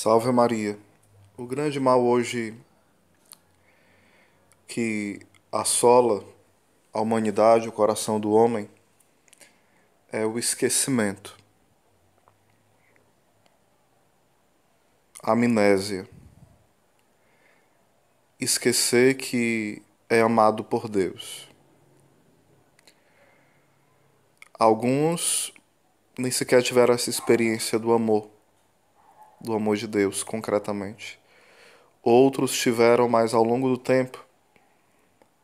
Salve Maria. O grande mal hoje que assola a humanidade, o coração do homem, é o esquecimento, a amnésia. Esquecer que é amado por Deus. Alguns nem sequer tiveram essa experiência do amor de Deus, concretamente. Outros tiveram, mas ao longo do tempo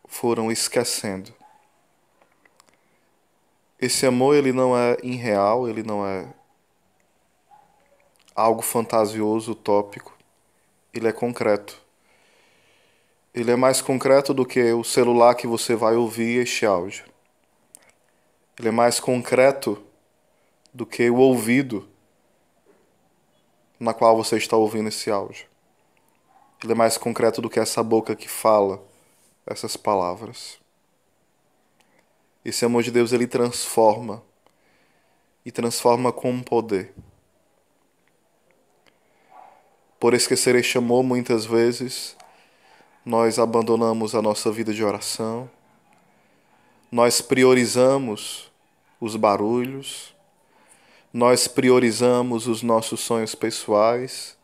foram esquecendo. Esse amor, ele não é irreal, ele não é algo fantasioso, utópico. Ele é concreto. Ele é mais concreto do que o celular que você vai ouvir este áudio. Ele é mais concreto do que o ouvido na qual você está ouvindo esse áudio. Ele é mais concreto do que essa boca que fala essas palavras. Esse amor de Deus, ele transforma, e transforma com poder. Por esquecer este amor, muitas vezes, nós abandonamos a nossa vida de oração, nós priorizamos os barulhos, nós priorizamos os nossos sonhos pessoais,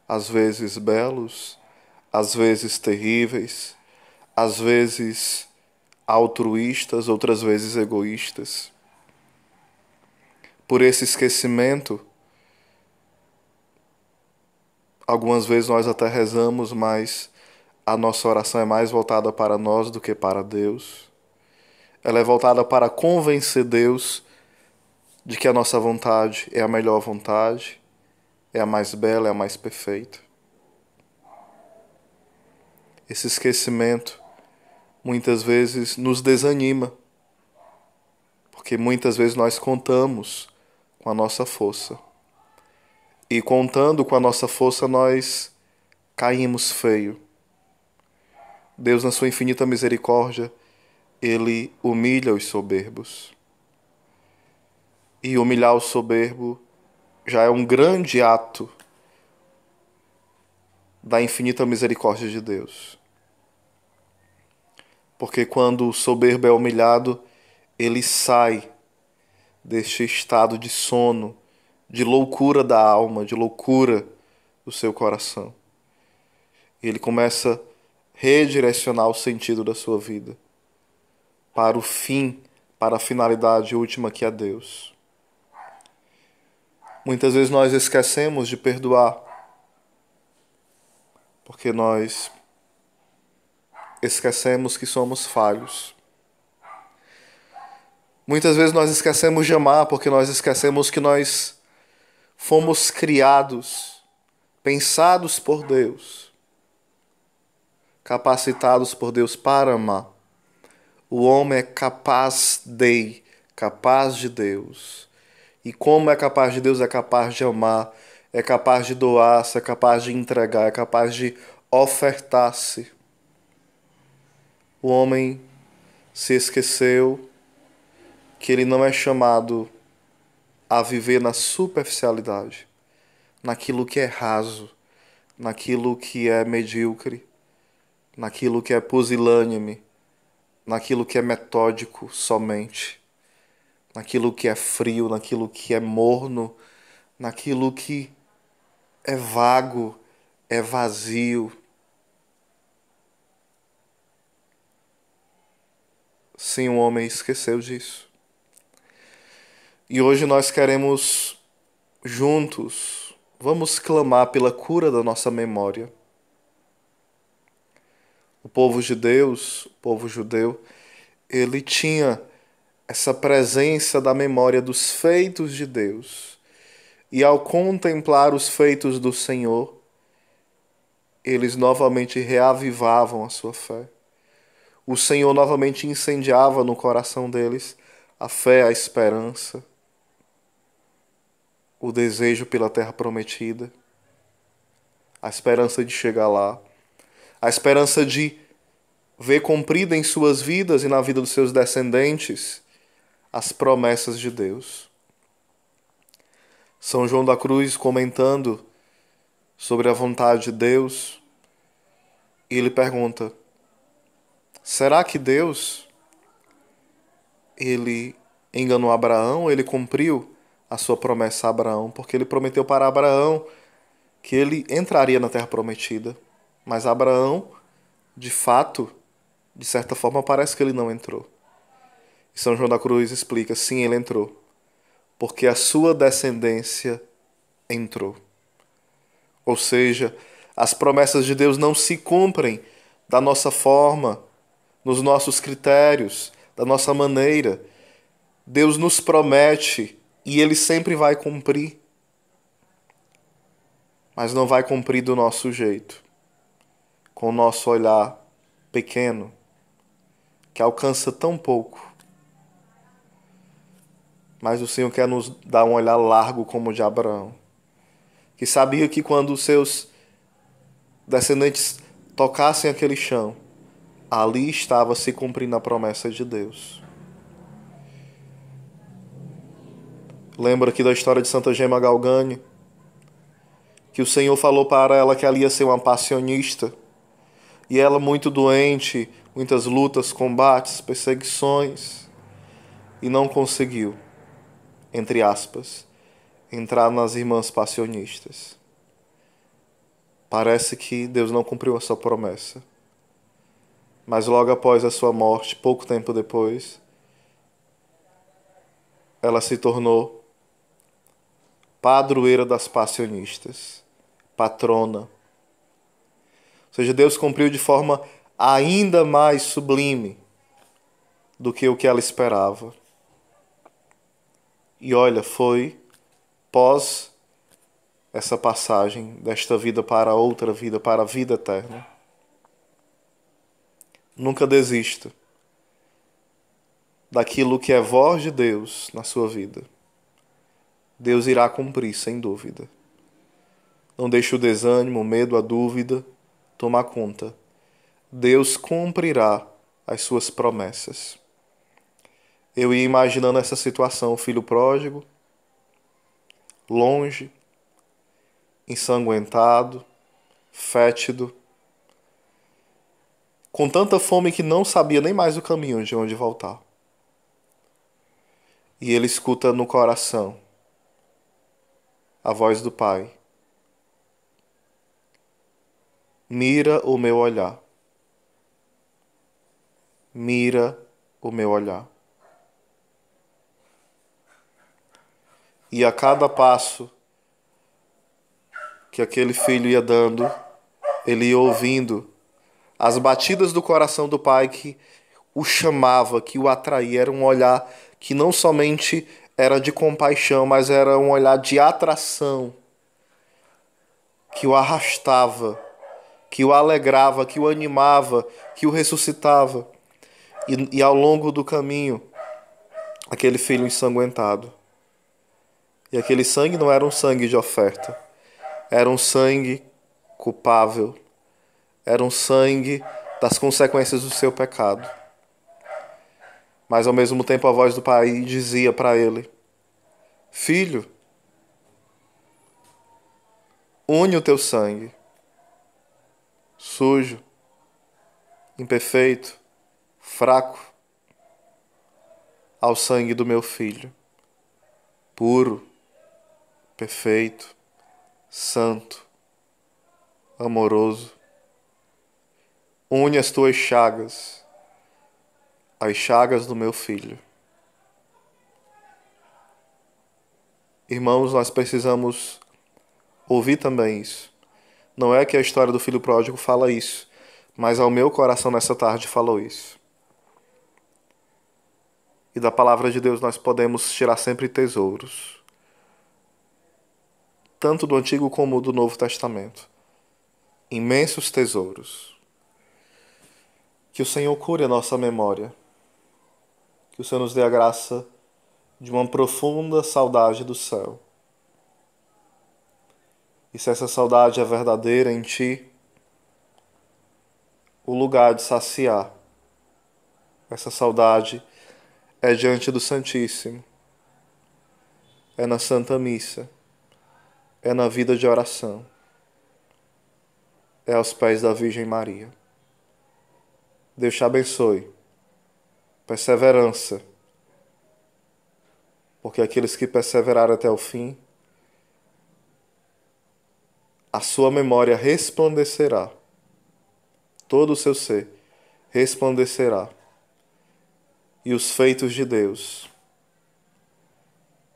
às vezes belos, às vezes terríveis, às vezes altruístas, outras vezes egoístas. Por esse esquecimento, algumas vezes nós até rezamos, mas a nossa oração é mais voltada para nós do que para Deus. Ela é voltada para convencer Deus de que a nossa vontade é a melhor vontade, é a mais bela, é a mais perfeita. Esse esquecimento muitas vezes nos desanima, porque muitas vezes nós contamos com a nossa força. E contando com a nossa força, nós caímos feio. Deus, na sua infinita misericórdia, ele humilha os soberbos. E humilhar o soberbo já é um grande ato da infinita misericórdia de Deus. Porque quando o soberbo é humilhado, ele sai deste estado de sono, de loucura da alma, de loucura do seu coração. E ele começa a redirecionar o sentido da sua vida para o fim, para a finalidade última que é Deus. Muitas vezes nós esquecemos de perdoar, porque nós esquecemos que somos falhos. Muitas vezes nós esquecemos de amar, porque nós esquecemos que nós fomos criados, pensados por Deus, capacitados por Deus para amar. O homem é capaz de Deus. E como é capaz de Deus, é capaz de amar, é capaz de doar-se, é capaz de entregar, é capaz de ofertar-se. O homem se esqueceu que ele não é chamado a viver na superficialidade, naquilo que é raso, naquilo que é medíocre, naquilo que é pusilânime, naquilo que é metódico somente, naquilo que é frio, naquilo que é morno, naquilo que é vago, é vazio. Sim, o homem esqueceu disso. E hoje nós queremos juntos, vamos clamar pela cura da nossa memória. O povo de Deus, o povo judeu, ele tinha essa presença da memória dos feitos de Deus. E ao contemplar os feitos do Senhor, eles novamente reavivavam a sua fé. O Senhor novamente incendiava no coração deles a fé, a esperança, o desejo pela terra prometida, a esperança de chegar lá, a esperança de ver cumprida em suas vidas e na vida dos seus descendentes as promessas de Deus. São João da Cruz, comentando sobre a vontade de Deus, e ele pergunta: será que Deus, ele enganou Abraão? Ele cumpriu a sua promessa a Abraão, porque ele prometeu para Abraão que ele entraria na terra prometida. Mas Abraão, de fato, de certa forma, parece que ele não entrou. E São João da Cruz explica: sim, ele entrou, porque a sua descendência entrou. Ou seja, as promessas de Deus não se cumprem da nossa forma, nos nossos critérios, da nossa maneira. Deus nos promete e Ele sempre vai cumprir, mas não vai cumprir do nosso jeito, com o nosso olhar pequeno, que alcança tão pouco. Mas o Senhor quer nos dar um olhar largo como o de Abraão, que sabia que quando os seus descendentes tocassem aquele chão, ali estava se cumprindo a promessa de Deus. Lembra aqui da história de Santa Gema Galgani, que o Senhor falou para ela que ela ia ser uma passionista, e ela muito doente, muitas lutas, combates, perseguições, e não conseguiu, entre aspas, entrar nas irmãs passionistas. Parece que Deus não cumpriu a sua promessa. Mas logo após a sua morte, pouco tempo depois, ela se tornou padroeira das passionistas, patrona. Ou seja, Deus cumpriu de forma ainda mais sublime do que o que ela esperava. E olha, foi pós essa passagem desta vida para outra vida, para a vida eterna. Nunca desista daquilo que é voz de Deus na sua vida. Deus irá cumprir, sem dúvida. Não deixe o desânimo, o medo, a dúvida tomar conta. Deus cumprirá as suas promessas. Eu ia imaginando essa situação, o filho pródigo, longe, ensanguentado, fétido, com tanta fome que não sabia nem mais o caminho de onde voltar. E ele escuta no coração a voz do Pai: mira o meu olhar. Mira o meu olhar. E a cada passo que aquele filho ia dando, ele ia ouvindo as batidas do coração do Pai que o chamava, que o atraía. Era um olhar que não somente era de compaixão, mas era um olhar de atração, que o arrastava, que o alegrava, que o animava, que o ressuscitava. E ao longo do caminho, aquele filho ensanguentado. E aquele sangue não era um sangue de oferta, era um sangue culpável, era um sangue das consequências do seu pecado. Mas ao mesmo tempo a voz do Pai dizia para ele: filho, une o teu sangue, sujo, imperfeito, fraco, ao sangue do meu filho, puro, perfeito, santo, amoroso. Une as tuas chagas, as chagas do meu filho. Irmãos, nós precisamos ouvir também isso. Não é que a história do filho pródigo fala isso, mas ao meu coração nessa tarde falou isso. E da palavra de Deus nós podemos tirar sempre tesouros, tanto do Antigo como do Novo Testamento. Imensos tesouros. Que o Senhor cure a nossa memória. Que o Senhor nos dê a graça de uma profunda saudade do céu. E se essa saudade é verdadeira em ti, o lugar de saciar essa saudade é diante do Santíssimo, é na Santa Missa, é na vida de oração. é aos pés da Virgem Maria. Deus te abençoe. Perseverança, porque aqueles que perseverarem até o fim, a sua memória resplandecerá, todo o seu ser resplandecerá, e os feitos de Deus,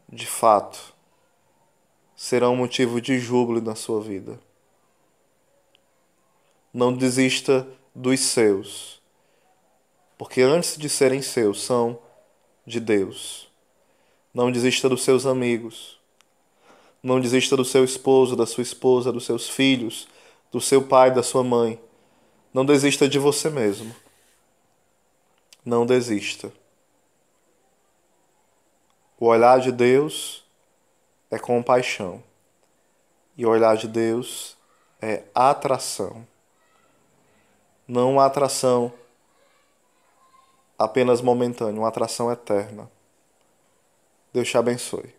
de fato, serão motivo de júbilo na sua vida. Não desista dos seus, porque antes de serem seus, são de Deus. Não desista dos seus amigos. Não desista do seu esposo, da sua esposa, dos seus filhos, do seu pai, da sua mãe. Não desista de você mesmo. Não desista. O olhar de Deus é compaixão. E o olhar de Deus é atração. Não uma atração apenas momentânea, uma atração eterna. Deus te abençoe.